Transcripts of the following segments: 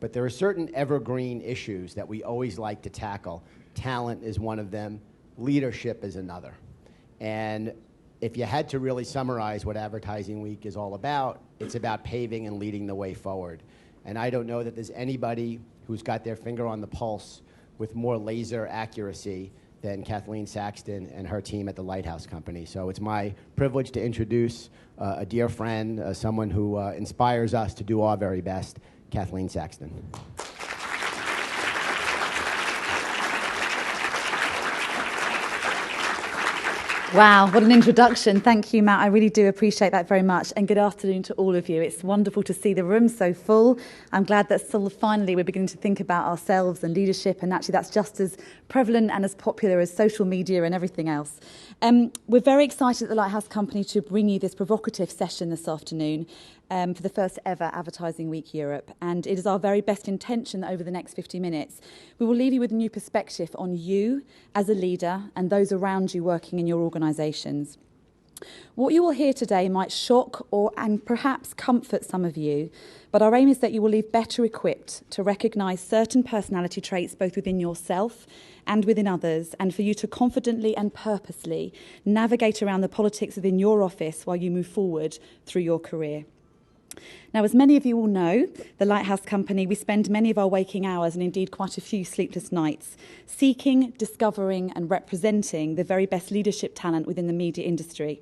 But there are certain evergreen issues that we always like to tackle. Talent is one of them. Leadership is another. And if you had to really summarize what Advertising Week is all about, it's about paving and leading the way forward. And I don't know that there's anybody who's got their finger on the pulse with more laser accuracy than Kathleen Saxton and her team at the Lighthouse Company. So it's my privilege to introduce a dear friend, someone who inspires us to do our very best, Kathleen Saxton. Wow, what an introduction. Thank you, Matt. I really do appreciate that very much. And good afternoon to all of you. It's wonderful to see the room so full. I'm glad that finally we're beginning to think about ourselves and leadership, and actually that's just as prevalent and as popular as social media and everything else. We're very excited at the Lighthouse Company to bring you this provocative session this afternoon for the first ever Advertising Week Europe. And it is our very best intention that over the next 50 minutes, we will leave you with a new perspective on you as a leader and those around you working in your organisations. What you will hear today might shock and perhaps comfort some of you, but our aim is that you will leave better equipped to recognise certain personality traits both within yourself and within others, and for you to confidently and purposely navigate around the politics within your office while you move forward through your career. Now, as many of you all know, the Lighthouse Company, we spend many of our waking hours, and indeed quite a few sleepless nights, seeking, discovering and representing the very best leadership talent within the media industry.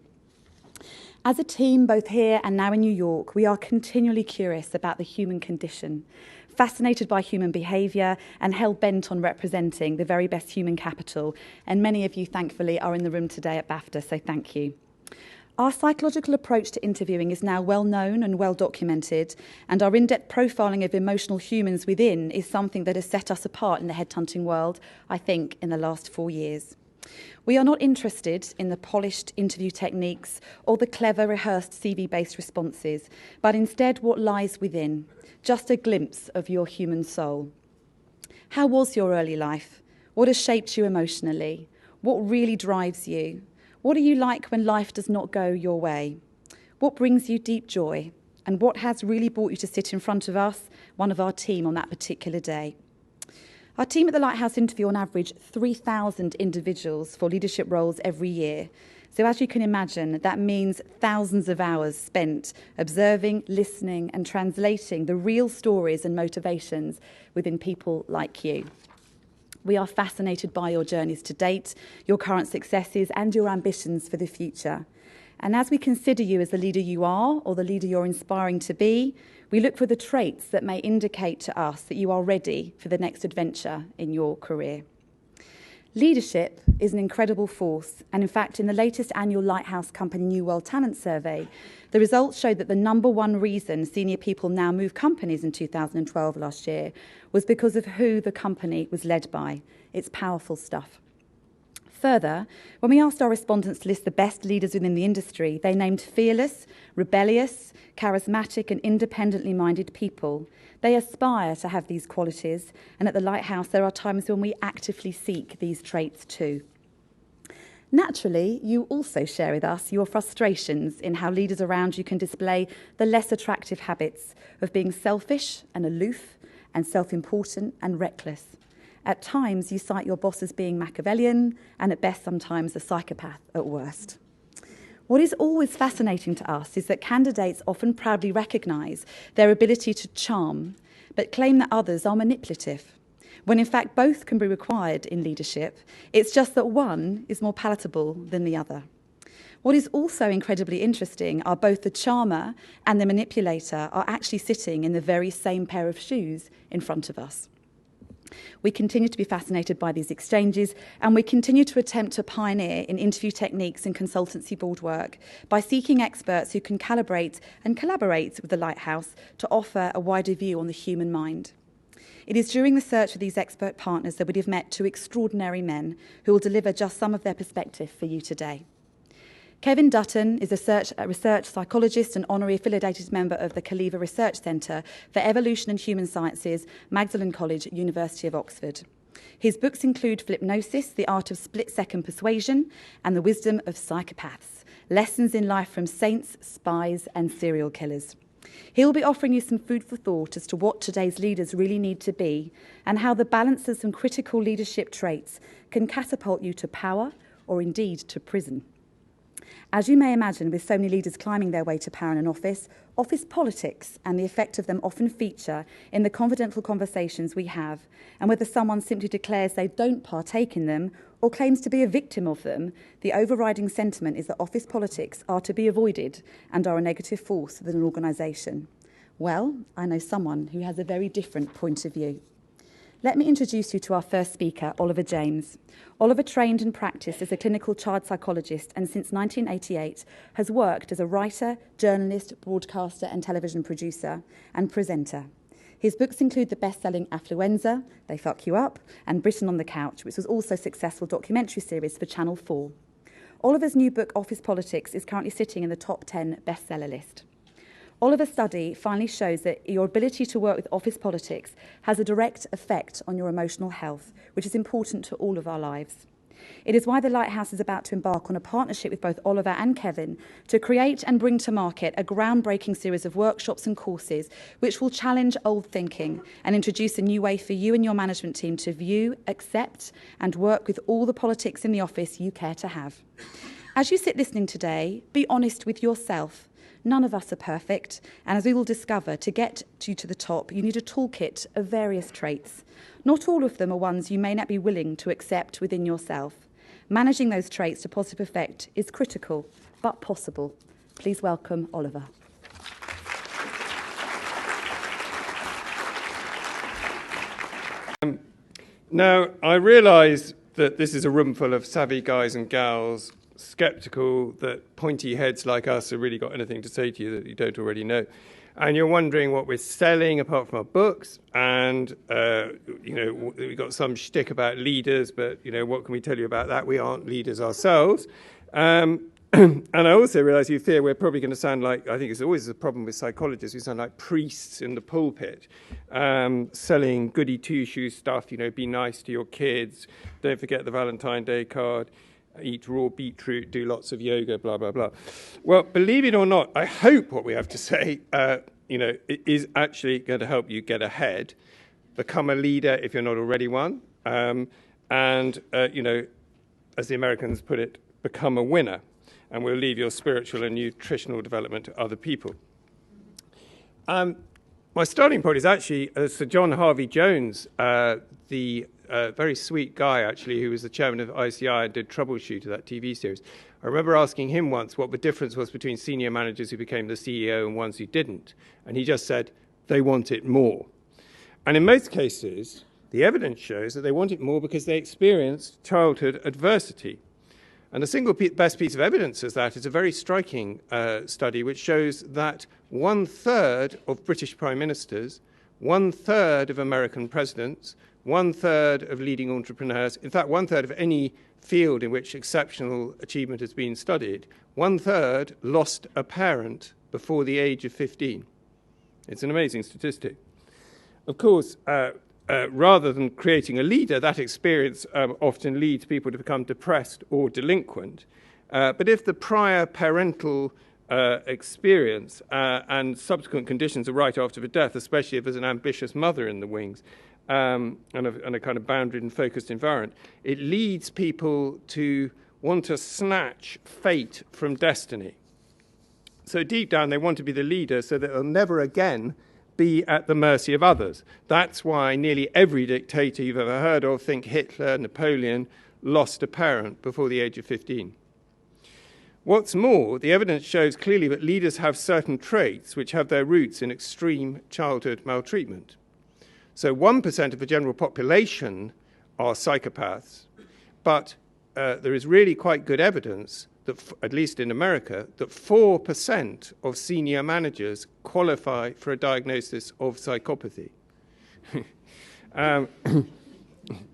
As a team, both here and now in New York, we are continually curious about the human condition, fascinated by human behaviour and hell-bent on representing the very best human capital. And many of you, thankfully, are in the room today at BAFTA, so thank you. Our psychological approach to interviewing is now well known and well documented, and our in-depth profiling of emotional humans within is something that has set us apart in the headhunting world, I think, in the last 4 years. We are not interested in the polished interview techniques or the clever, rehearsed CV-based responses, but instead what lies within, just a glimpse of your human soul. How was your early life? What has shaped you emotionally? What really drives you? What are you like when life does not go your way? What brings you deep joy? And what has really brought you to sit in front of us, one of our team, on that particular day? Our team at the Lighthouse interview on average 3,000 individuals for leadership roles every year. So as you can imagine, that means thousands of hours spent observing, listening and translating the real stories and motivations within people like you. We are fascinated by your journeys to date, your current successes and your ambitions for the future. And as we consider you as the leader you are or the leader you're inspiring to be, we look for the traits that may indicate to us that you are ready for the next adventure in your career. Leadership is an incredible force, and in fact, in the latest annual Lighthouse Company New World Talent Survey, the results showed that the number one reason senior people now move companies in 2012 last year was because of who the company was led by. It's powerful stuff. Further, when we asked our respondents to list the best leaders within the industry, they named fearless, rebellious, charismatic and independently minded people. They aspire to have these qualities, and at the Lighthouse there are times when we actively seek these traits too. Naturally, you also share with us your frustrations in how leaders around you can display the less attractive habits of being selfish and aloof and self-important and reckless. At times, you cite your boss as being Machiavellian and at best sometimes a psychopath at worst. What is always fascinating to us is that candidates often proudly recognise their ability to charm, but claim that others are manipulative, when in fact both can be required in leadership. It's just that one is more palatable than the other. What is also incredibly interesting are both the charmer and the manipulator are actually sitting in the very same pair of shoes in front of us. We continue to be fascinated by these exchanges, and we continue to attempt to pioneer in interview techniques and consultancy board work by seeking experts who can calibrate and collaborate with the Lighthouse to offer a wider view on the human mind. It is during the search for these expert partners that we have met two extraordinary men who will deliver just some of their perspective for you today. Kevin Dutton is a research psychologist and honorary affiliated member of the Kaliva Research Centre for Evolution and Human Sciences, Magdalen College, University of Oxford. His books include Flipnosis, The Art of Split-Second Persuasion, and The Wisdom of Psychopaths, Lessons in Life from Saints, Spies and Serial Killers. He'll be offering you some food for thought as to what today's leaders really need to be and how the balance of some critical leadership traits can catapult you to power or indeed to prison. As you may imagine, with so many leaders climbing their way to power in an office, office politics and the effect of them often feature in the confidential conversations we have, and whether someone simply declares they don't partake in them or claims to be a victim of them, the overriding sentiment is that office politics are to be avoided and are a negative force within an organisation. Well, I know someone who has a very different point of view. Let me introduce you to our first speaker, Oliver James. Oliver trained and practiced as a clinical child psychologist and since 1988 has worked as a writer, journalist, broadcaster and television producer and presenter. His books include the best-selling Affluenza, They Fuck You Up, and Britain on the Couch, which was also a successful documentary series for Channel 4. Oliver's new book, Office Politics, is currently sitting in the top 10 bestseller list. Oliver's study finally shows that your ability to work with office politics has a direct effect on your emotional health, which is important to all of our lives. It is why the Lighthouse is about to embark on a partnership with both Oliver and Kevin to create and bring to market a groundbreaking series of workshops and courses which will challenge old thinking and introduce a new way for you and your management team to view, accept, and work with all the politics in the office you care to have. As you sit listening today, be honest with yourself. None of us are perfect, and as we will discover, to get you to the top, you need a toolkit of various traits. Not all of them are ones you may not be willing to accept within yourself. Managing those traits to positive effect is critical, but possible. Please welcome Oliver. Now, I realise that this is a room full of savvy guys and gals sceptical that pointy heads like us have really got anything to say to you that you don't already know. And you're wondering what we're selling apart from our books. And, we've got some shtick about leaders, but, what can we tell you about that? We aren't leaders ourselves. And I also realise you fear we're probably going to sound like, I think it's always a problem with psychologists, we sound like priests in the pulpit, selling goody two-shoes stuff, be nice to your kids, don't forget the Valentine's Day card, eat raw beetroot, do lots of yoga, blah, blah, blah. Well, believe it or not, I hope what we have to say, it is actually going to help you get ahead, become a leader if you're not already one, and, as the Americans put it, become a winner, and will leave your spiritual and nutritional development to other people. My starting point is actually Sir John Harvey Jones, the very sweet guy, actually, who was the chairman of ICI and did Troubleshooter, that TV series. I remember asking him once what the difference was between senior managers who became the CEO and ones who didn't. And he just said, they want it more. And in most cases, the evidence shows that they want it more because they experienced childhood adversity. And the single best piece of evidence of that is a very striking study which shows that 1/3 of British prime ministers, 1/3 of American presidents, 1/3 of leading entrepreneurs, in fact, 1/3 of any field in which exceptional achievement has been studied, 1/3 lost a parent before the age of 15. It's an amazing statistic. Of course, rather than creating a leader, that experience often leads people to become depressed or delinquent. But if the prior parental experience and subsequent conditions are right after the death, especially if there's an ambitious mother in the wings, and a kind of bounded and focused environment, it leads people to want to snatch fate from destiny. So deep down, they want to be the leader so that they'll never again be at the mercy of others. That's why nearly every dictator you've ever heard of, think Hitler, Napoleon, lost a parent before the age of 15. What's more, the evidence shows clearly that leaders have certain traits which have their roots in extreme childhood maltreatment. So 1% of the general population are psychopaths, but there is really quite good evidence that, at least in America, that 4% of senior managers qualify for a diagnosis of psychopathy.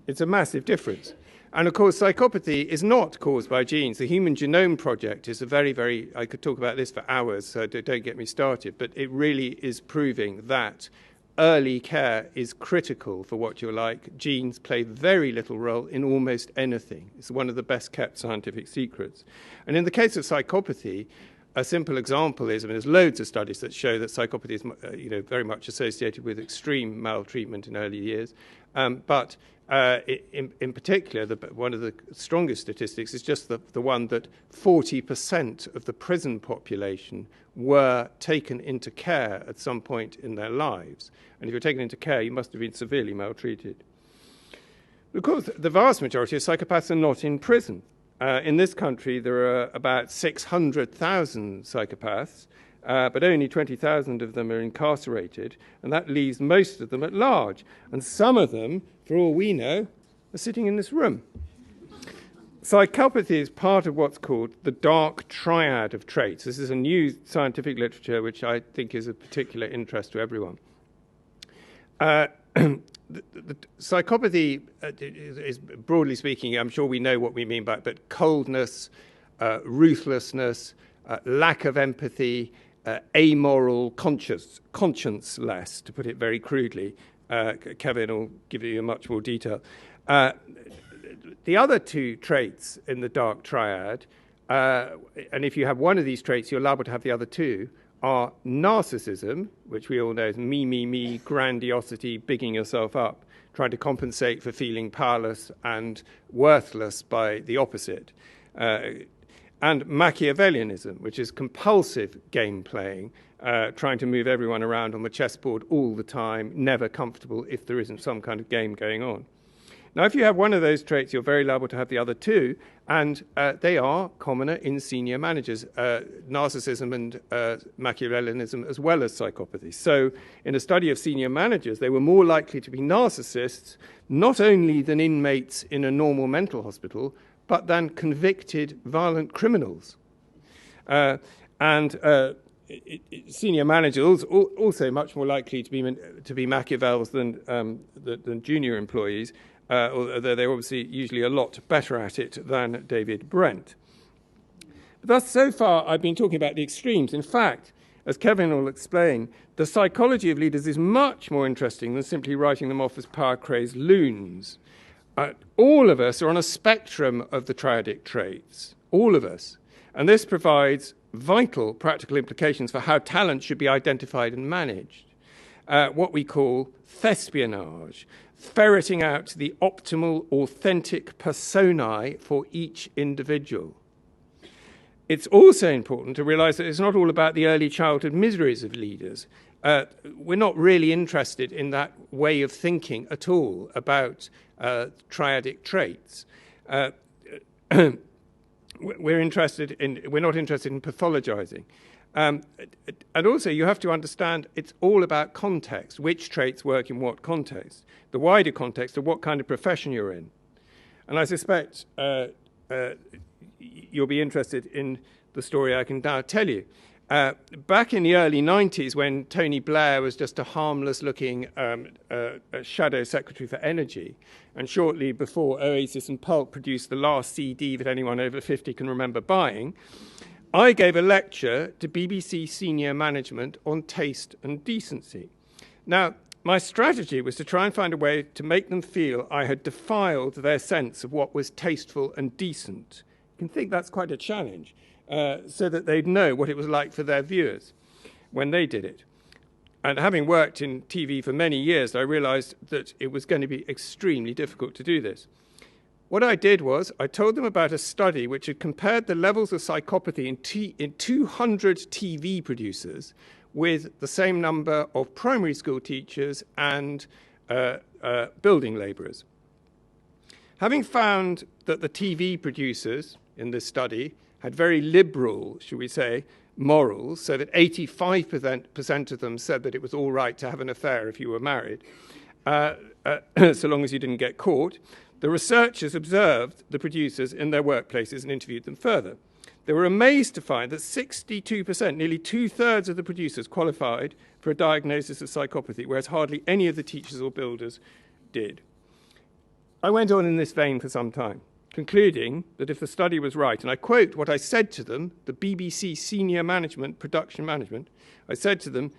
It's a massive difference. And of course, psychopathy is not caused by genes. The Human Genome Project is a very, I could talk about this for hours, so don't get me started, but it really is proving that early care is critical for what you're like. Genes play very little role in almost anything. It's one of the best kept scientific secrets. And in the case of psychopathy, a simple example is, I mean, there's loads of studies that show that psychopathy is, very much associated with extreme maltreatment in early years. But in particular, one of the strongest statistics is just the one that 40% of the prison population were taken into care at some point in their lives. And if you're taken into care, you must have been severely maltreated. Of course, the vast majority of psychopaths are not in prison. In this country, there are about 600,000 psychopaths, but only 20,000 of them are incarcerated, and that leaves most of them at large. And some of them, for all we know, are sitting in this room. Psychopathy is part of what's called the dark triad of traits. This is a new scientific literature which I think is of particular interest to everyone. The psychopathy is, broadly speaking, I'm sure we know what we mean by it, but coldness, ruthlessness, lack of empathy, amoral, conscienceless, to put it very crudely. Kevin will give you much more detail. The other two traits in the dark triad, and if you have one of these traits, you're liable to have the other two, are narcissism, which we all know is me, grandiosity, bigging yourself up, trying to compensate for feeling powerless and worthless by the opposite. And Machiavellianism, which is compulsive game playing, trying to move everyone around on the chessboard all the time, never comfortable if there isn't some kind of game going on. Now, if you have one of those traits, you're very liable to have the other two, and they are commoner in senior managers, narcissism and Machiavellianism, as well as psychopathy. So in a study of senior managers, they were more likely to be narcissists, not only than inmates in a normal mental hospital, but than convicted violent criminals. Senior managers also much more likely to be Machiavells than junior employees, although they're obviously usually a lot better at it than David Brent. But thus, so far, I've been talking about the extremes. In fact, as Kevin will explain, the psychology of leaders is much more interesting than simply writing them off as power-crazed loons. All of us are on a spectrum of the triadic traits, all of us. And this provides vital practical implications for how talent should be identified and managed. What we call thespionage, ferreting out the optimal, authentic personae for each individual. It's also important to realize that it's not all about the early childhood miseries of leaders. We're not really interested in that way of thinking at all about triadic traits. We're not interested in pathologizing. And also, you have to understand it's all about context, which traits work in what context, the wider context of what kind of profession you're in. And I suspect you'll be interested in the story I can now tell you. Back in the early 90s, when Tony Blair was just a harmless-looking shadow secretary for energy, and shortly before Oasis and Pulp produced the last CD that anyone over 50 can remember buying, I gave a lecture to BBC senior management on taste and decency. Now, my strategy was to try and find a way to make them feel I had defiled their sense of what was tasteful and decent. You can think that's quite a challenge, so that they'd know what it was like for their viewers when they did it. And having worked in TV for many years, I realized that it was going to be extremely difficult to do this. What I did was I told them about a study which had compared the levels of psychopathy in 200 TV producers with the same number of primary school teachers and building labourers. Having found that the TV producers in this study had very liberal, should we say, morals, so that 85% of them said that it was all right to have an affair if you were married, so long as you didn't get caught, the researchers observed the producers in their workplaces and interviewed them further. They were amazed to find that 62%, nearly two-thirds of the producers qualified for a diagnosis of psychopathy, whereas hardly any of the teachers or builders did. I went on in this vein for some time, concluding that if the study was right, and I quote what I said to them, the BBC senior management, production management, I said to them,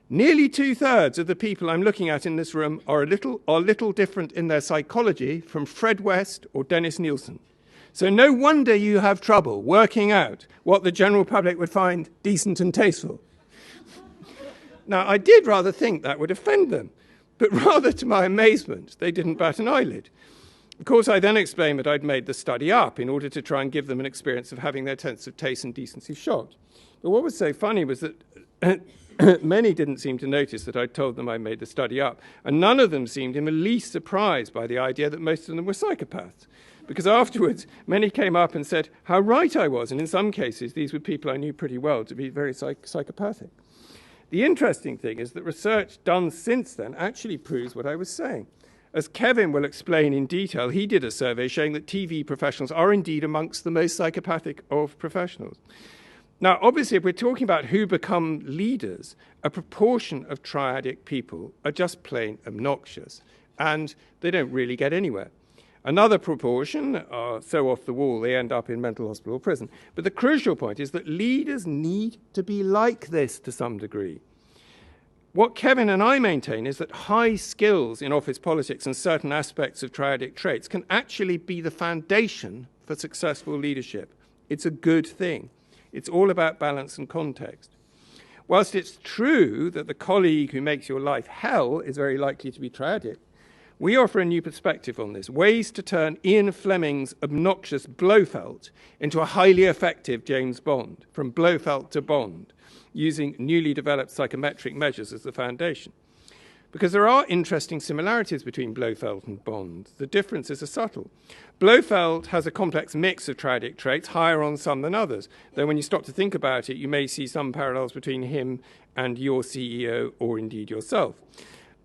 nearly two-thirds of the people I'm looking at in this room are a little different in their psychology from Fred West or Dennis Nielsen. So no wonder you have trouble working out what the general public would find decent and tasteful. Now, I did rather think that would offend them, but rather to my amazement, they didn't bat an eyelid. Of course, I then explained that I'd made the study up in order to try and give them an experience of having their sense of taste and decency shocked. But what was so funny was that many didn't seem to notice that I'd told them I made the study up, and none of them seemed in the least surprised by the idea that most of them were psychopaths. Because afterwards, many came up and said how right I was, and in some cases, these were people I knew pretty well to be very psychopathic. The interesting thing is that research done since then actually proves what I was saying. As Kevin will explain in detail, he did a survey showing that TV professionals are indeed amongst the most psychopathic of professionals. Now, obviously, if we're talking about who become leaders, a proportion of triadic people are just plain obnoxious, and they don't really get anywhere. Another proportion are so off the wall they end up in mental hospital or prison. But the crucial point is that leaders need to be like this to some degree. What Kevin and I maintain is that high skills in office politics and certain aspects of triadic traits can actually be the foundation for successful leadership. It's a good thing. It's all about balance and context. Whilst it's true that the colleague who makes your life hell is very likely to be triadic, we offer a new perspective on this, ways to turn Ian Fleming's obnoxious Blofeld into a highly effective James Bond, from Blofeld to Bond, using newly developed psychometric measures as the foundation. Because there are interesting similarities between Blofeld and Bond. The differences are subtle. Blofeld has a complex mix of triadic traits, higher on some than others, though when you stop to think about it, you may see some parallels between him and your CEO, or indeed yourself.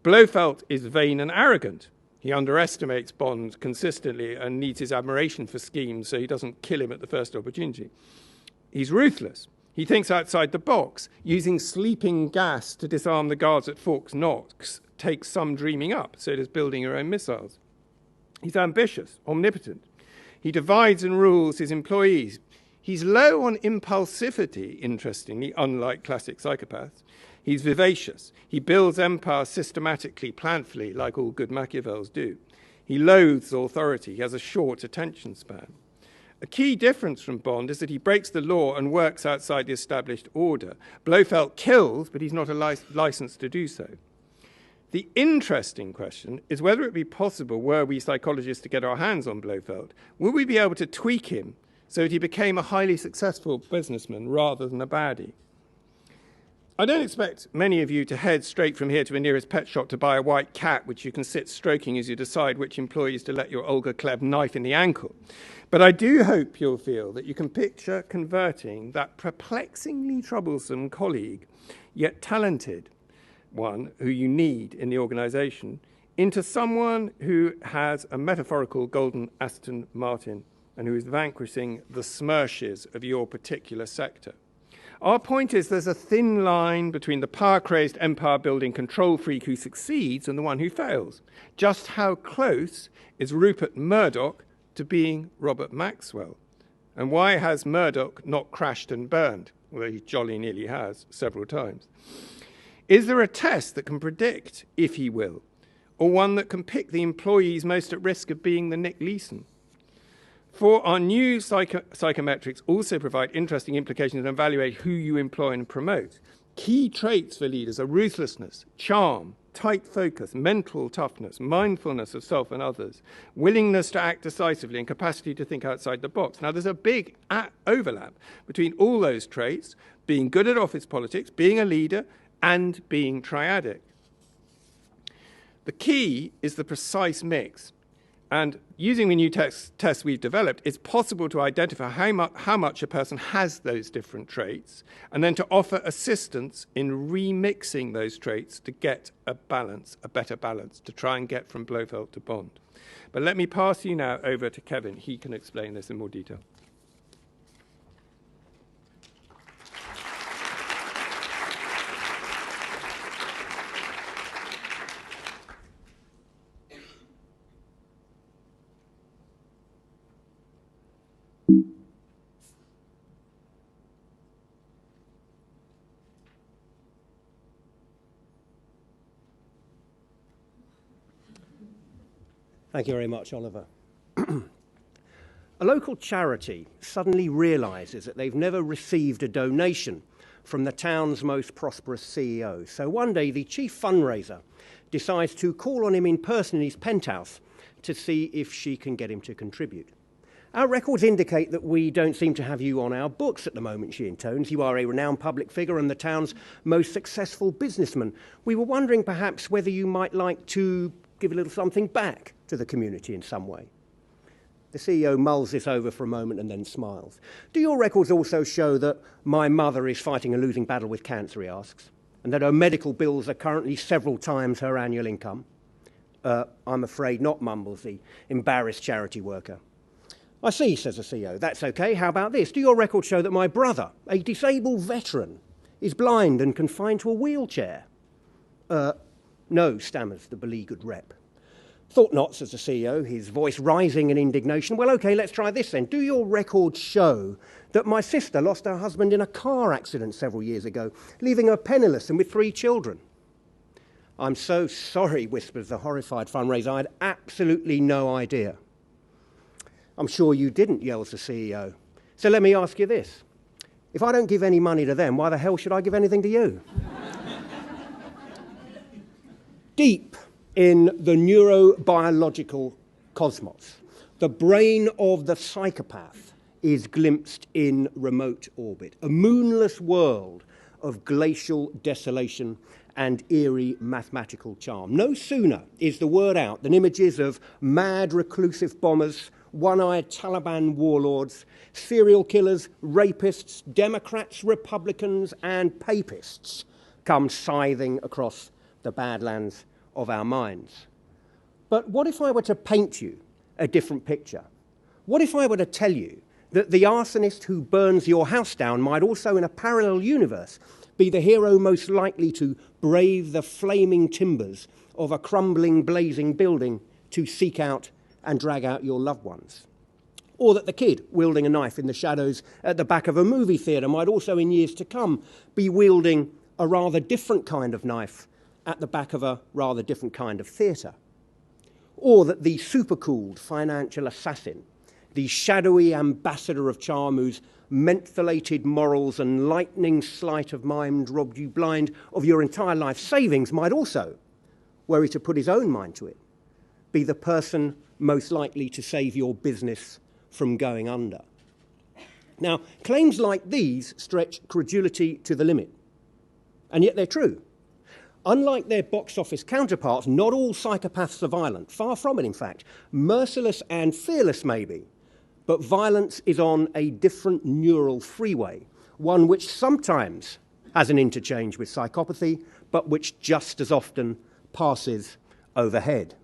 Blofeld is vain and arrogant. He underestimates Bond consistently and needs his admiration for schemes so he doesn't kill him at the first opportunity. He's ruthless. He thinks outside the box. Using sleeping gas to disarm the guards at Fort Knox takes some dreaming up, so does building your own missiles. He's ambitious, omnipotent. He divides and rules his employees. He's low on impulsivity, interestingly, unlike classic psychopaths. He's vivacious. He builds empires systematically, planfully, like all good Machiavells do. He loathes authority. He has a short attention span. A key difference from Bond is that he breaks the law and works outside the established order. Blofeld kills, but he's not licensed to do so. The interesting question is whether it be possible, were we psychologists to get our hands on Blofeld, would we be able to tweak him so that he became a highly successful businessman rather than a baddie? I don't expect many of you to head straight from here to the nearest pet shop to buy a white cat which you can sit stroking as you decide which employees to let your Olga Klebb knife in the ankle. But I do hope you'll feel that you can picture converting that perplexingly troublesome colleague, yet talented one who you need in the organization, into someone who has a metaphorical golden Aston Martin and who is vanquishing the smirches of your particular sector. Our point is there's a thin line between the power-crazed, empire-building control freak who succeeds and the one who fails. Just how close is Rupert Murdoch to being Robert Maxwell? And why has Murdoch not crashed and burned, although he jolly nearly has several times? Is there a test that can predict if he will, or one that can pick the employees most at risk of being the Nick Leeson? For our new psychometrics also provide interesting implications and evaluate who you employ and promote. Key traits for leaders are ruthlessness, charm, tight focus, mental toughness, mindfulness of self and others, willingness to act decisively, and capacity to think outside the box. Now, there's a big overlap between all those traits, being good at office politics, being a leader, and being triadic. The key is the precise mix. And using the new tests we've developed, it's possible to identify how much a person has those different traits, and then to offer assistance in remixing those traits to get a better balance, to try and get from Blofeld to Bond. But let me pass you now over to Kevin. He can explain this in more detail. Thank you very much, Oliver. A local charity suddenly realises that they've never received a donation from the town's most prosperous CEO. So one day the chief fundraiser decides to call on him in person in his penthouse to see if she can get him to contribute. Our records indicate that we don't seem to have you on our books at the moment, she intones. You are a renowned public figure and the town's most successful businessman. We were wondering perhaps whether you might like to give a little something back to the community in some way. The CEO mulls this over for a moment and then smiles. Do your records also show that my mother is fighting a losing battle with cancer, he asks, and that her medical bills are currently several times her annual income? I'm afraid not, mumbles the embarrassed charity worker. I see, says the CEO. That's okay. How about this? Do your records show that my brother, a disabled veteran, is blind and confined to a wheelchair? No, stammers the beleaguered rep. Thought not, says the CEO, his voice rising in indignation. Well, okay, let's try this then. Do your records show that my sister lost her husband in a car accident several years ago, leaving her penniless and with 3 children? I'm so sorry, whispers the horrified fundraiser. I had absolutely no idea. I'm sure you didn't, yells the CEO. So let me ask you this. If I don't give any money to them, why the hell should I give anything to you? Deep in the neurobiological cosmos, the brain of the psychopath is glimpsed in remote orbit, a moonless world of glacial desolation and eerie mathematical charm. No sooner is the word out than images of mad reclusive bombers, one-eyed Taliban warlords, serial killers, rapists, Democrats, Republicans, and papists come scything across the badlands of our minds. But what if I were to paint you a different picture? What if I were to tell you that the arsonist who burns your house down might also, in a parallel universe, be the hero most likely to brave the flaming timbers of a crumbling, blazing building to seek out and drag out your loved ones? Or that the kid wielding a knife in the shadows at the back of a movie theatre might also, in years to come, be wielding a rather different kind of knife at the back of a rather different kind of theatre? Or that the super-cooled financial assassin, the shadowy ambassador of charm whose mentholated morals and lightning sleight of mind robbed you blind of your entire life savings, might also, were he to put his own mind to it, be the person most likely to save your business from going under. Now, claims like these stretch credulity to the limit, and yet they're true. Unlike their box office counterparts, not all psychopaths are violent. Far from it, in fact. Merciless and fearless, maybe, but violence is on a different neural freeway, one which sometimes has an interchange with psychopathy, but which just as often passes overhead.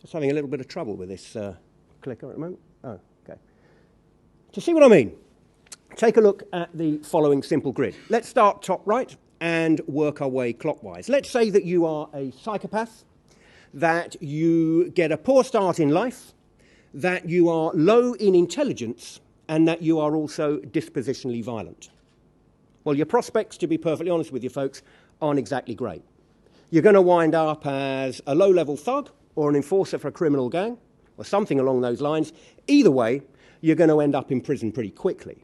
Just having a little bit of trouble with this clicker at the moment. Oh, okay. To see what I mean, take a look at the following simple grid. Let's start top right and work our way clockwise. Let's say that you are a psychopath, that you get a poor start in life, that you are low in intelligence, and that you are also dispositionally violent. Well, your prospects, to be perfectly honest with you folks, aren't exactly great. You're going to wind up as a low-level thug or an enforcer for a criminal gang, or something along those lines. Either way, you're going to end up in prison pretty quickly.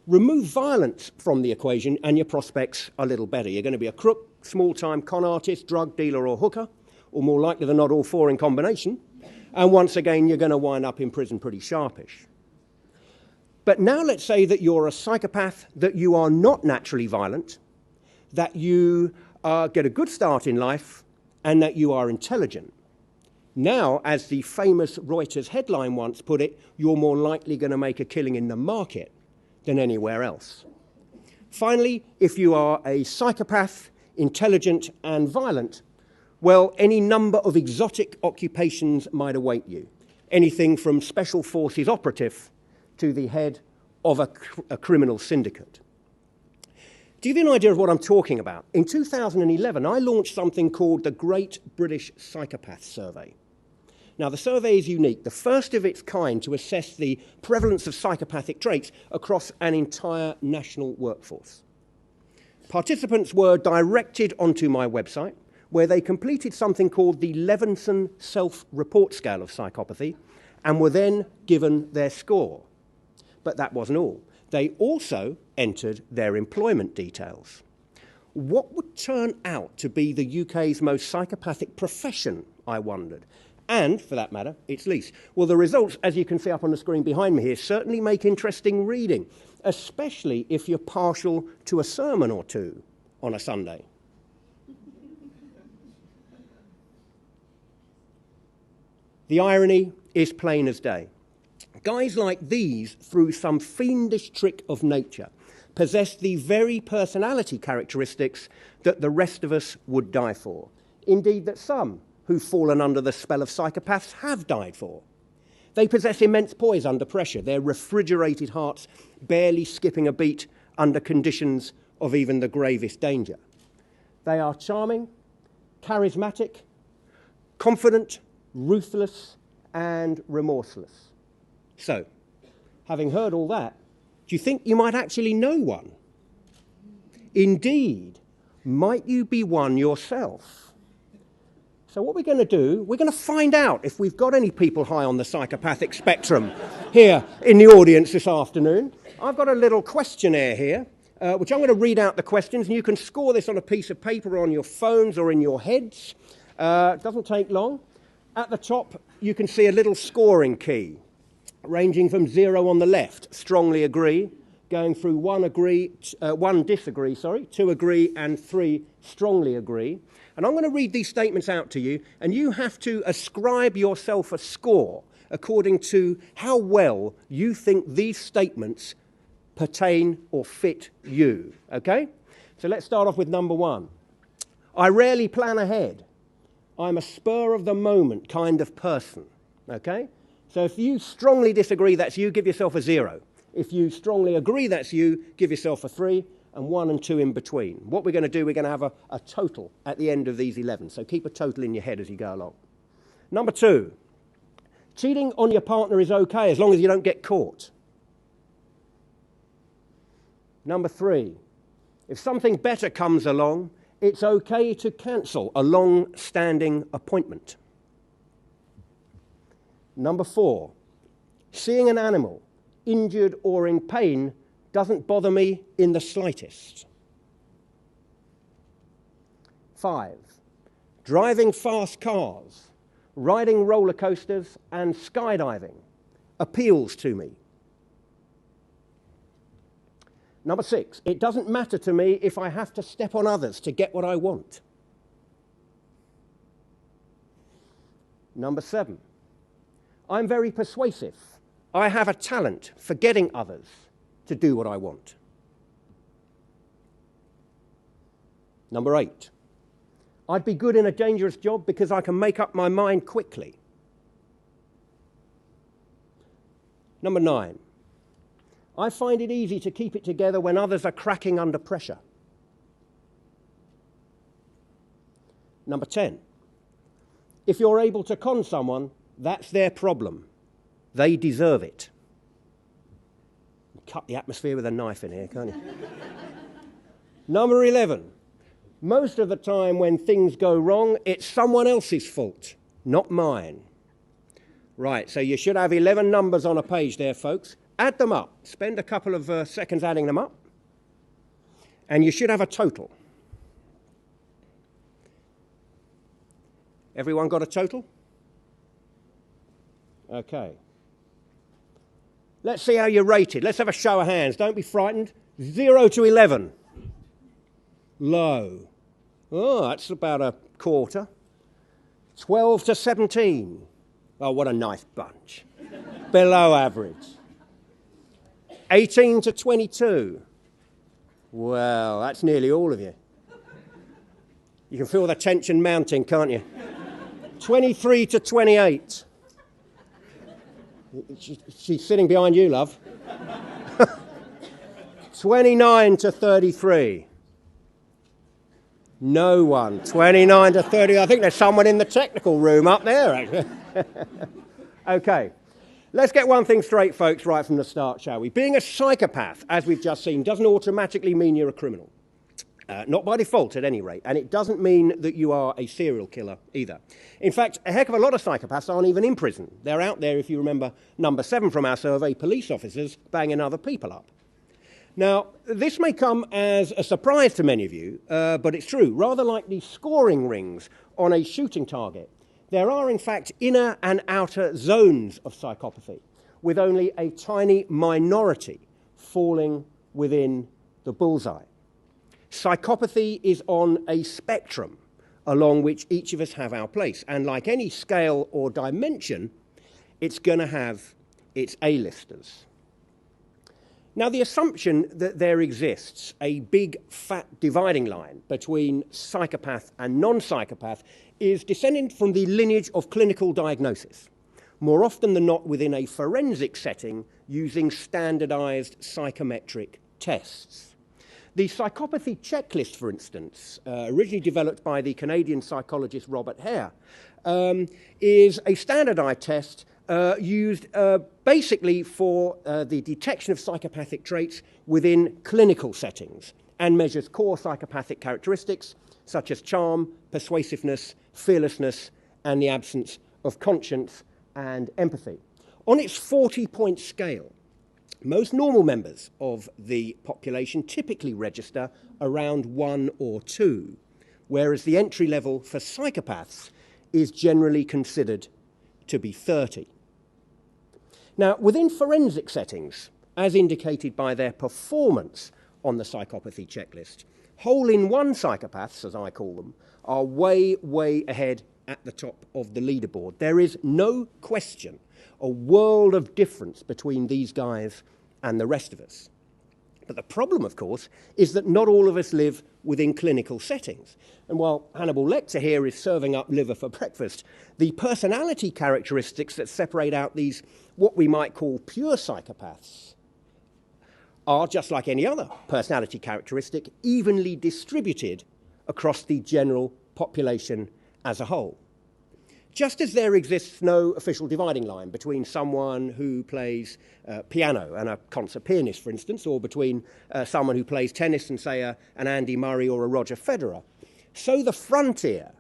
Remove violence from the equation and your prospects are a little better. You're going to be a crook, small-time con artist, drug dealer or hooker, or more likely than not all 4 in combination. And once again, you're going to wind up in prison pretty sharpish. But now let's say that you're a psychopath, that you are not naturally violent, that you get a good start in life, and that you are intelligent. Now, as the famous Reuters headline once put it, you're more likely going to make a killing in the market than anywhere else. Finally, if you are a psychopath, intelligent and violent, well, any number of exotic occupations might await you. Anything from special forces operative to the head of a criminal syndicate. To give you an idea of what I'm talking about, in 2011, I launched something called the Great British Psychopaths Survey. Now, the survey is unique, the first of its kind to assess the prevalence of psychopathic traits across an entire national workforce. Participants were directed onto my website, where they completed something called the Levinson Self-Report Scale of Psychopathy, and were then given their score. But that wasn't all. They also entered their employment details. What would turn out to be the UK's most psychopathic profession, I wondered? And, for that matter, its least. Well, the results, as you can see up on the screen behind me here, certainly make interesting reading, especially if you're partial to a sermon or two on a Sunday. The irony is plain as day. Guys like these, through some fiendish trick of nature, possess the very personality characteristics that the rest of us would die for. Indeed, that some who've fallen under the spell of psychopaths have died for. They possess immense poise under pressure, their refrigerated hearts barely skipping a beat under conditions of even the gravest danger. They are charming, charismatic, confident, ruthless, and remorseless. So, having heard all that, do you think you might actually know one? Indeed, might you be one yourself? So what we're going to do, we're going to find out if we've got any people high on the psychopathic spectrum here in the audience this afternoon. I've got a little questionnaire here, which I'm going to read out the questions, and you can score this on a piece of paper or on your phones or in your heads. It doesn't take long. At the top, you can see a little scoring key, ranging from 0 on the left, strongly agree, going through 1 disagree, 2 agree, and 3 strongly agree. And I'm going to read these statements out to you, and you have to ascribe yourself a score according to how well you think these statements pertain or fit you, okay? So let's start off with number 1. I rarely plan ahead. I'm a spur-of-the-moment kind of person, okay? So if you strongly disagree, that's you, give yourself a 0. If you strongly agree, that's you, give yourself a 3, and 1 and 2 in between. What we're going to do, we're going to have a total at the end of these 11, so keep a total in your head as you go along. Number 2, cheating on your partner is okay as long as you don't get caught. Number 3, if something better comes along, it's okay to cancel a long-standing appointment. Number 4, seeing an animal injured or in pain doesn't bother me in the slightest. 5, driving fast cars, riding roller coasters and skydiving appeals to me. Number 6, it doesn't matter to me if I have to step on others to get what I want. Number 7, I'm very persuasive. I have a talent for getting others to do what I want. Number 8, I'd be good in a dangerous job because I can make up my mind quickly. Number 9, I find it easy to keep it together when others are cracking under pressure. Number 10, if you're able to con someone, that's their problem. They deserve it. Cut the atmosphere with a knife in here, can't you? Number 11, most of the time when things go wrong, it's someone else's fault, not mine. Right, so you should have 11 numbers on a page there, folks. Add them up. Spend a couple of seconds adding them up. And you should have a total. Everyone got a total? Okay. Let's see how you're rated. Let's have a show of hands. Don't be frightened. 0 to 11. Low. Oh, that's about a quarter. 12 to 17. Oh, what a nice bunch. Below average. 18 to 22. Well, that's nearly all of you. You can feel the tension mounting, can't you? 23 to 28. She's sitting behind you, love. 29 to 33. No one. 29 to 30. I think there's someone in the technical room up there, actually. Okay. Let's get one thing straight, folks, right from the start, shall we? Being a psychopath, as we've just seen, doesn't automatically mean you're a criminal. Not by default, at any rate. And it doesn't mean that you are a serial killer either. In fact, a heck of a lot of psychopaths aren't even in prison. They're out there, if you remember number 7 from our survey, police officers banging other people up. Now, this may come as a surprise to many of you, but it's true. Rather like the scoring rings on a shooting target, there are, in fact, inner and outer zones of psychopathy, with only a tiny minority falling within the bullseye. Psychopathy is on a spectrum along which each of us have our place. And like any scale or dimension, it's going to have its A-listers. Now, the assumption that there exists a big, fat dividing line between psychopath and non-psychopath is descending from the lineage of clinical diagnosis, more often than not within a forensic setting using standardized psychometric tests. The psychopathy checklist, for instance, originally developed by the Canadian psychologist Robert Hare, is a standardized test used basically for the detection of psychopathic traits within clinical settings and measures core psychopathic characteristics such as charm, persuasiveness, fearlessness, and the absence of conscience and empathy. On its 40-point scale, most normal members of the population typically register around 1 or 2, whereas the entry level for psychopaths is generally considered to be 30. Now, within forensic settings, as indicated by their performance on the psychopathy checklist, hole-in-one psychopaths, as I call them, are way, way ahead at the top of the leaderboard. There is no question a world of difference between these guys and the rest of us. But the problem, of course, is that not all of us live within clinical settings. And while Hannibal Lecter here is serving up liver for breakfast, the personality characteristics that separate out these, what we might call pure psychopaths, are, just like any other personality characteristic, evenly distributed across the general population as a whole. Just as there exists no official dividing line between someone who plays piano and a concert pianist, for instance, or between someone who plays tennis and, say, an Andy Murray or a Roger Federer, so the frontier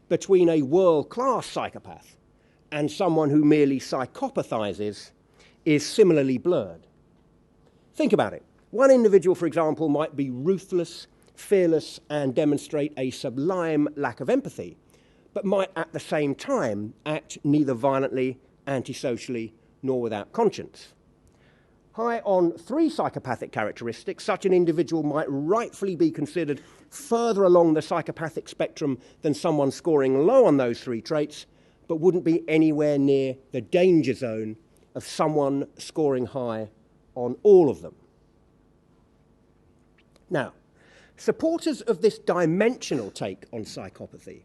between a world-class psychopath and someone who merely psychopathizes is similarly blurred. Think about it. One individual, for example, might be ruthless, fearless, and demonstrate a sublime lack of empathy, but might at the same time act neither violently, antisocially, nor without conscience. High on 3 psychopathic characteristics, such an individual might rightfully be considered further along the psychopathic spectrum than someone scoring low on those 3 traits, but wouldn't be anywhere near the danger zone of someone scoring high on all of them. Now, supporters of this dimensional take on psychopathy,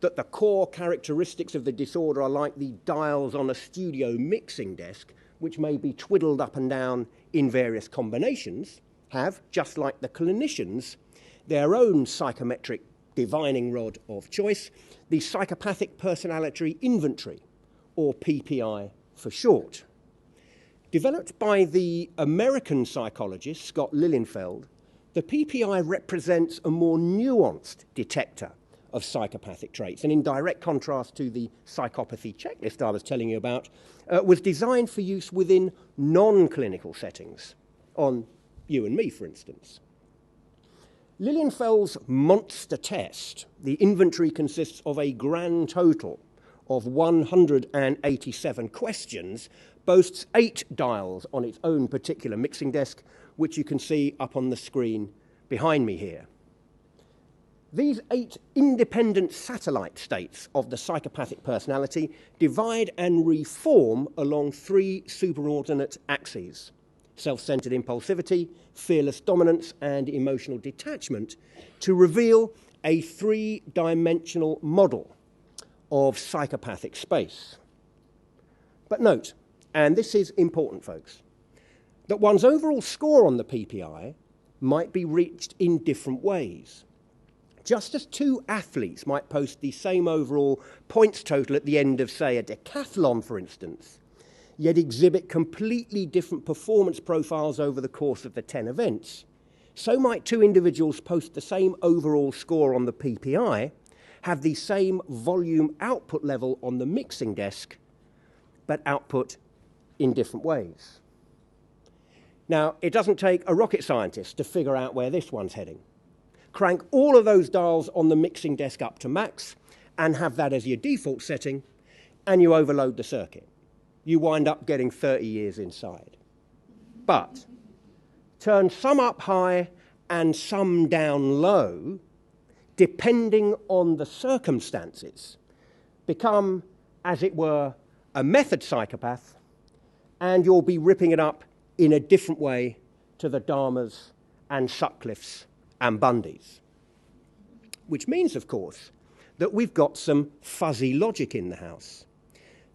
that the core characteristics of the disorder are like the dials on a studio mixing desk, which may be twiddled up and down in various combinations, have, just like the clinicians, their own psychometric divining rod of choice, the Psychopathic Personality Inventory, or PPI for short. Developed by the American psychologist Scott Lilienfeld, the PPI represents a more nuanced detector of psychopathic traits, and in direct contrast to the psychopathy checklist I was telling you about, was designed for use within non-clinical settings, on you and me, for instance. Lilienfeld's monster test, the inventory consists of a grand total of 187 questions, boasts 8 dials on its own particular mixing desk, which you can see up on the screen behind me here. These 8 independent satellite states of the psychopathic personality divide and reform along 3 superordinate axes: self-centered impulsivity, fearless dominance, and emotional detachment, to reveal a 3-dimensional model of psychopathic space. But note, and this is important, folks, that one's overall score on the PPI might be reached in different ways. Just as 2 athletes might post the same overall points total at the end of, say, a decathlon, for instance, yet exhibit completely different performance profiles over the course of the 10 events, so might two individuals post the same overall score on the PPI, have the same volume output level on the mixing desk, but output in different ways. Now, it doesn't take a rocket scientist to figure out where this one's heading. Crank all of those dials on the mixing desk up to max and have that as your default setting, and you overload the circuit. You wind up getting 30 years inside. But turn some up high and some down low, depending on the circumstances, become, as it were, a method psychopath, and you'll be ripping it up in a different way to the Dharmas and Sutcliffes and Bundys. Which means, of course, that we've got some fuzzy logic in the house.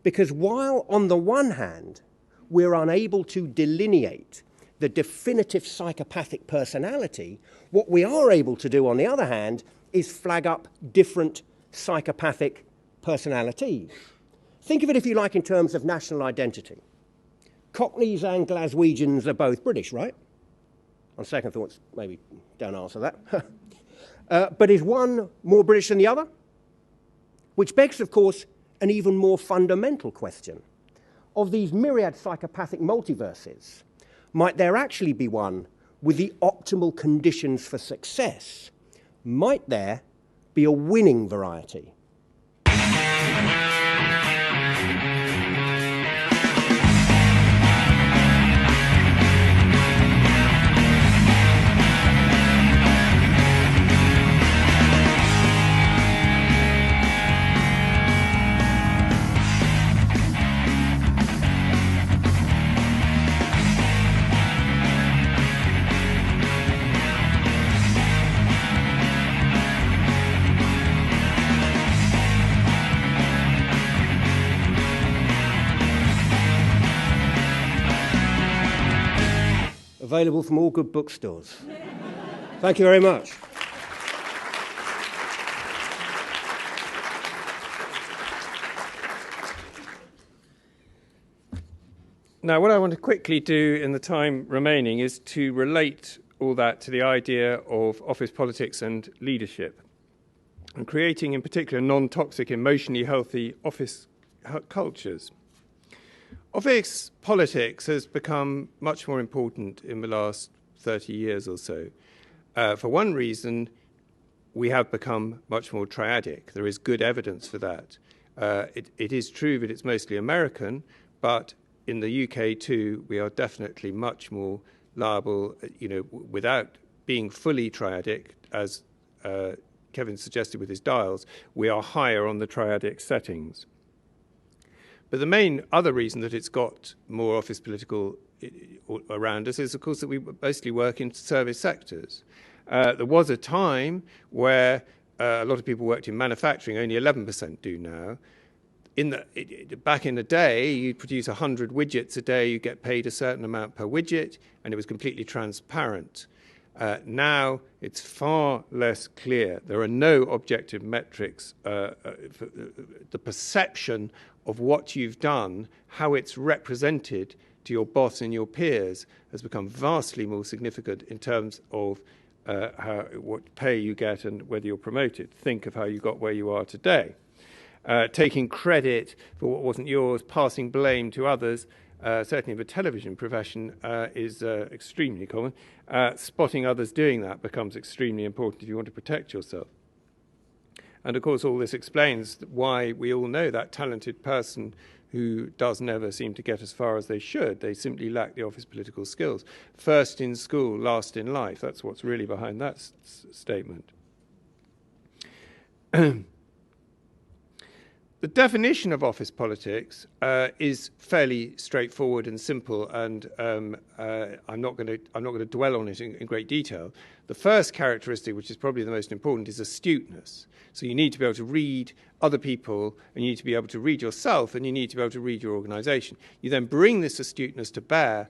Because while on the one hand, we're unable to delineate the definitive psychopathic personality, what we are able to do, on the other hand, is flag up different psychopathic personalities. Think of it, if you like, in terms of national identity. Cockneys and Glaswegians are both British, right? On second thoughts, maybe don't answer that. But is one more British than the other? Which begs, of course, an even more fundamental question. Of these myriad psychopathic multiverses, might there actually be one with the optimal conditions for success? Might there be a winning variety? Available from all good bookstores. Thank you very much. Now, what I want to quickly do in the time remaining is to relate all that to the idea of office politics and leadership, and creating in particular non-toxic, emotionally healthy office cultures. Office politics has become much more important in the last 30 years or so. For one reason, we have become much more triadic. There is good evidence for that. It is true that it's mostly American, but in the UK too, we are definitely much more liable, without being fully triadic, as Kevin suggested with his dials, we are higher on the triadic settings. But the main other reason that it's got more office political around us is, of course, that we mostly work in service sectors. There was a time where a lot of people worked in manufacturing, only 11% do now. Back in the day, you'd produce 100 widgets a day, you get paid a certain amount per widget, and it was completely transparent. Now it's far less clear. There are no objective metrics. The perception of what you've done, how it's represented to your boss and your peers, has become vastly more significant in terms of what pay you get and whether you're promoted. Think of how you got where you are today. Taking credit for what wasn't yours, passing blame to others, certainly in the television profession, is extremely common. Spotting others doing that becomes extremely important if you want to protect yourself. And of course, all this explains why we all know that talented person who does never seem to get as far as they should. They simply lack the office political skills. First in school, last in life. That's what's really behind that statement. The definition of office politics is fairly straightforward and simple, and I'm not going to dwell on it in great detail. The first characteristic, which is probably the most important, is astuteness. So you need to be able to read other people, and you need to be able to read yourself, and you need to be able to read your organisation. You then bring this astuteness to bear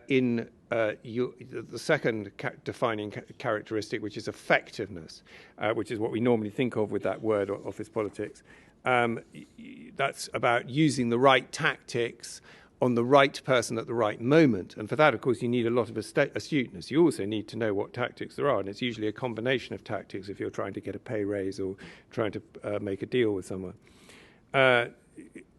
in the second defining characteristic, which is effectiveness, which is what we normally think of with that word, office politics. That's about using the right tactics on the right person at the right moment. And for that, of course, you need a lot of astuteness. You also need to know what tactics there are, and it's usually a combination of tactics if you're trying to get a pay raise or trying to make a deal with someone.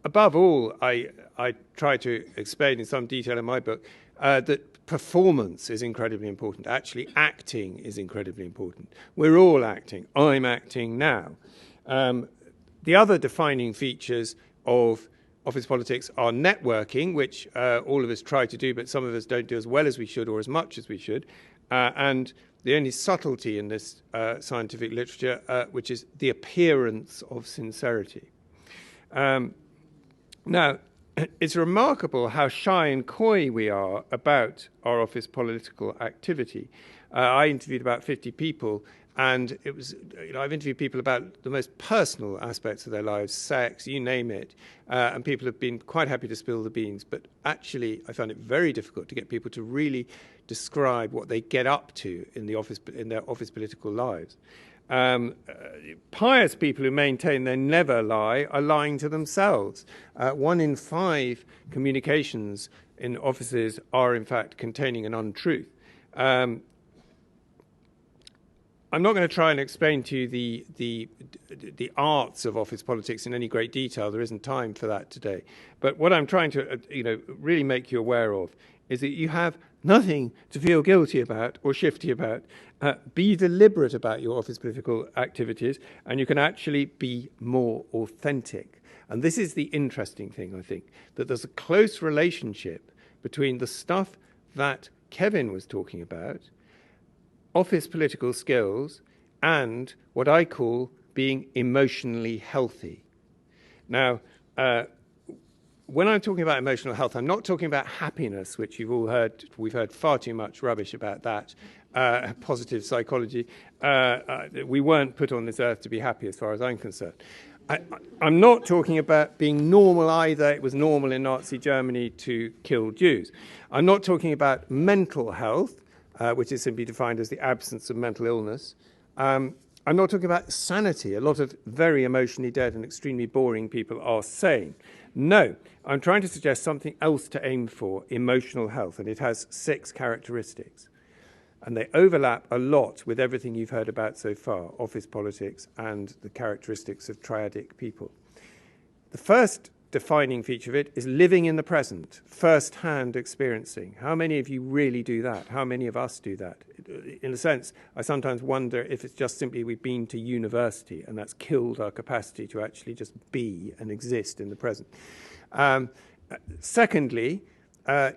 Above all, I try to explain in some detail in my book that performance is incredibly important. Actually, acting is incredibly important. We're all acting. I'm acting now. The other defining features of office politics are networking, which all of us try to do, but some of us don't do as well as we should or as much as we should. And the only subtlety in this scientific literature, which is the appearance of sincerity. Now, it's remarkable how shy and coy we are about our office political activity. I interviewed about 50 people, and it was, I've interviewed people about the most personal aspects of their lives, sex, you name it, and people have been quite happy to spill the beans. But actually, I found it very difficult to get people to really describe what they get up to in their office political lives. Pious people who maintain they never lie are lying to themselves. 1 in 5 communications in offices are, in fact, containing an untruth. I'm not going to try and explain to you the arts of office politics in any great detail. There isn't time for that today. But what I'm trying to really make you aware of is that you have nothing to feel guilty about or shifty about. Be deliberate about your office political activities, and you can actually be more authentic. And this is the interesting thing, I think, that there's a close relationship between the stuff that Kevin was talking about, office political skills, and what I call being emotionally healthy. Now, when I'm talking about emotional health, I'm not talking about happiness, which you've all heard. We've heard far too much rubbish about that. Positive psychology. We weren't put on this earth to be happy, as far as I'm concerned. I'm not talking about being normal either. It was normal in Nazi Germany to kill Jews. I'm not talking about mental health, which is simply defined as the absence of mental illness. I'm not talking about sanity. A lot of very emotionally dead and extremely boring people are sane. No, I'm trying to suggest something else to aim for, emotional health, and it has 6 characteristics. And they overlap a lot with everything you've heard about so far, office politics and the characteristics of triadic people. The first defining feature of it is living in the present, first-hand experiencing. How many of you really do that? How many of us do that? In a sense, I sometimes wonder if it's just simply we've been to university and that's killed our capacity to actually just be and exist in the present. Secondly,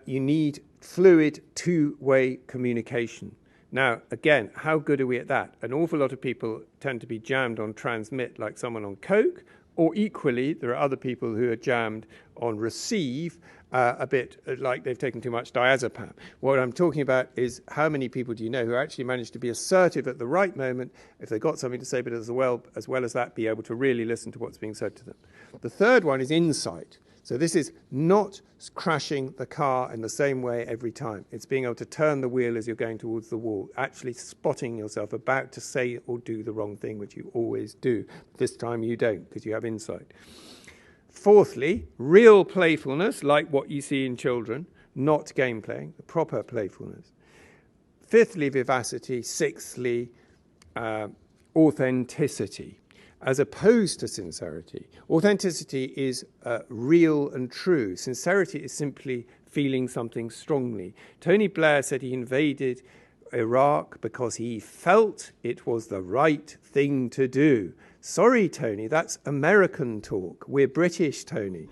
you need fluid two-way communication. Now, again, how good are we at that? An awful lot of people tend to be jammed on transmit like someone on coke, or equally, there are other people who are jammed on receive, a bit like they've taken too much diazepam. What I'm talking about is how many people do you know who actually manage to be assertive at the right moment, if they've got something to say, but as well as that, be able to really listen to what's being said to them. The third one is insight. So this is not crashing the car in the same way every time. It's being able to turn the wheel as you're going towards the wall, actually spotting yourself about to say or do the wrong thing, which you always do. This time you don't, because you have insight. Fourthly, real playfulness, like what you see in children, not game playing, the proper playfulness. Fifthly, vivacity. Sixthly, authenticity, as opposed to sincerity. Authenticity is real and true. Sincerity is simply feeling something strongly. Tony Blair said he invaded Iraq because he felt it was the right thing to do. Sorry, Tony, that's American talk. We're British, Tony.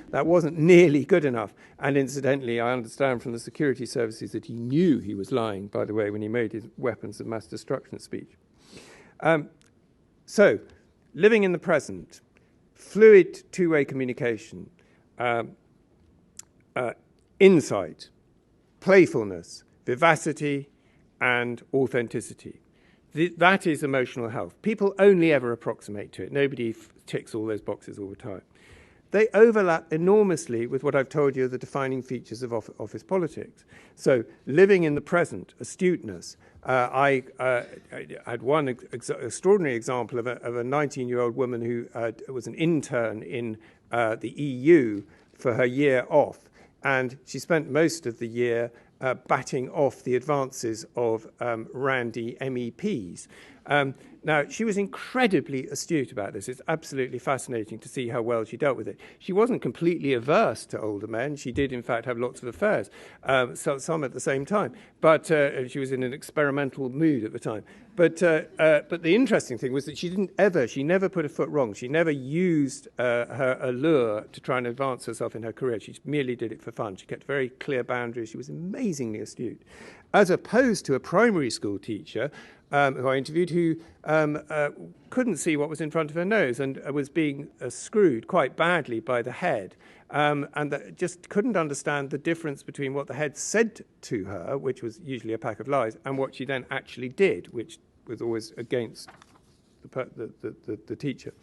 That wasn't nearly good enough. And incidentally, I understand from the security services that he knew he was lying, by the way, when he made his weapons of mass destruction speech. So, living in the present, fluid two-way communication, insight, playfulness, vivacity, and authenticity. That is emotional health. People only ever approximate to it. Nobody ticks all those boxes all the time. They overlap enormously with what I've told you are the defining features of office politics. So living in the present, astuteness. I had one extraordinary example of a 19-year-old woman who was an intern in the EU for her year off. and she spent most of the year batting off the advances of randy MEPs. Now, she was incredibly astute about this. It's absolutely fascinating to see how well she dealt with it. She wasn't completely averse to older men. She did, in fact, have lots of affairs, some at the same time. But she was in an experimental mood at the time. But the interesting thing was that she never put a foot wrong. She never used her allure to try and advance herself in her career. She merely did it for fun. She kept very clear boundaries. She was amazingly astute. As opposed to a primary school teacher who I interviewed, who couldn't see what was in front of her nose and was being screwed quite badly by the head, and that just couldn't understand the difference between what the head said to her, which was usually a pack of lies, and what she then actually did, which was always against the teacher.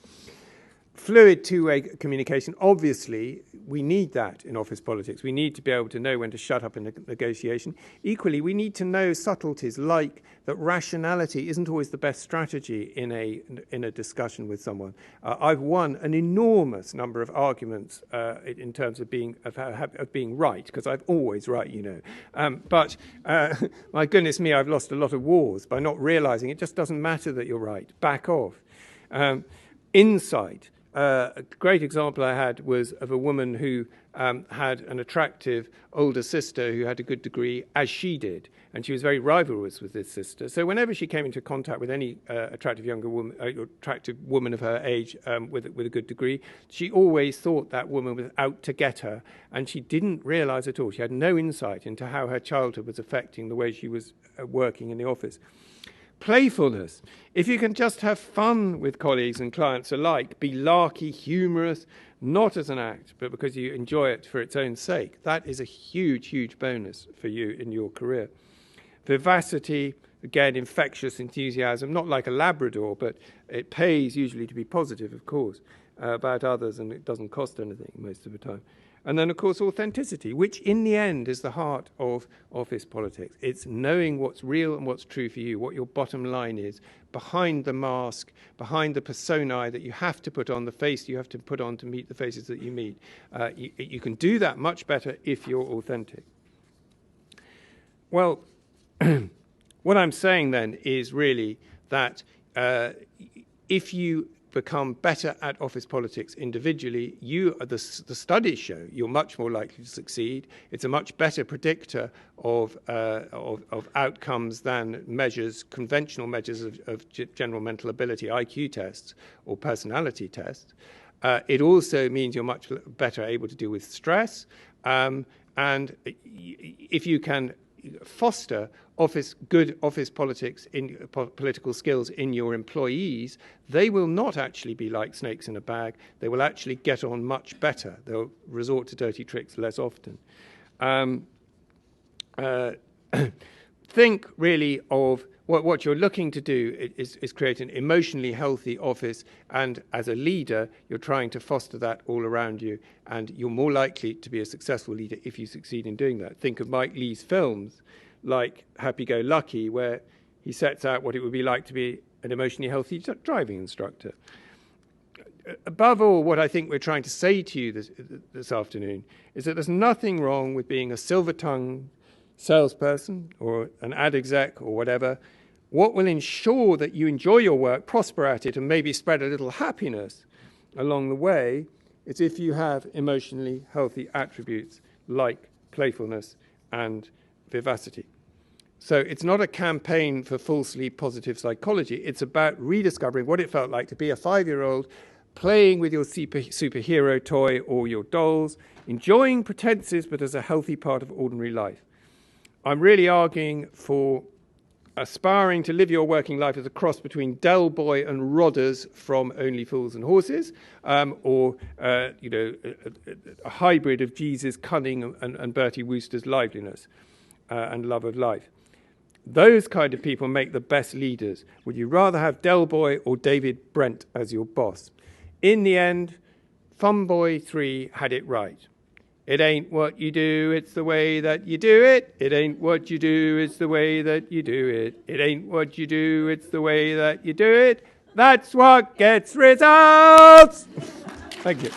Fluid two-way communication, obviously, we need that in office politics. We need to be able to know when to shut up in a negotiation. Equally, we need to know subtleties like that rationality isn't always the best strategy in a discussion with someone. I've won an enormous number of arguments in terms of being right, because I'm always right, you know. But my goodness me, I've lost a lot of wars by not realizing it just doesn't matter that you're right. Back off. Insight. A great example I had was of a woman who had an attractive older sister who had a good degree, as she did, and she was very rivalrous with this sister. So whenever she came into contact with any attractive woman of her age with a good degree, she always thought that woman was out to get her, and she didn't realize at all. She had no insight into how her childhood was affecting the way she was working in the office. Playfulness. If you can just have fun with colleagues and clients alike, be larky, humorous, not as an act, but because you enjoy it for its own sake, that is a huge, huge bonus for you in your career. Vivacity, again, infectious enthusiasm, not like a Labrador, but it pays usually to be positive, of course, about others, and it doesn't cost anything most of the time. And then, of course, authenticity, which in the end is the heart of office politics. It's knowing what's real and what's true for you, what your bottom line is, behind the mask, behind the personae that you have to put on, the face you have to put on to meet the faces that you meet. You can do that much better if you're authentic. Well, what I'm saying then is really that if you become better at office politics individually, the studies show you're much more likely to succeed. It's a much better predictor of outcomes than conventional measures of general mental ability, IQ tests or personality tests. It also means you're much better able to deal with stress, and if you can foster good office politics in political skills in your employees, they will not actually be like snakes in a bag. They will actually get on much better. They'll resort to dirty tricks less often. Think really of what you're looking to do is create an emotionally healthy office, and as a leader, you're trying to foster that all around you, and you're more likely to be a successful leader if you succeed in doing that. Think of Mike Leigh's films like Happy-Go-Lucky, where he sets out what it would be like to be an emotionally healthy driving instructor. Above all, what I think we're trying to say to you this afternoon is that there's nothing wrong with being a silver-tongued salesperson or an ad exec or whatever. What will ensure that you enjoy your work, prosper at it, and maybe spread a little happiness along the way is if you have emotionally healthy attributes like playfulness and vivacity. So it's not a campaign for falsely positive psychology. It's about rediscovering what it felt like to be a 5-year-old playing with your superhero toy or your dolls, enjoying pretenses, but as a healthy part of ordinary life. I'm really arguing for aspiring to live your working life as a cross between Del Boy and Rodders from Only Fools and Horses, or a hybrid of Jesus' cunning and Bertie Wooster's liveliness and love of life. Those kind of people make the best leaders. Would you rather have Del Boy or David Brent as your boss? In the end, Funboy 3 had it right. It ain't what you do, it's the way that you do it. It ain't what you do, it's the way that you do it. It ain't what you do, it's the way that you do it. That's what gets results. Thank you.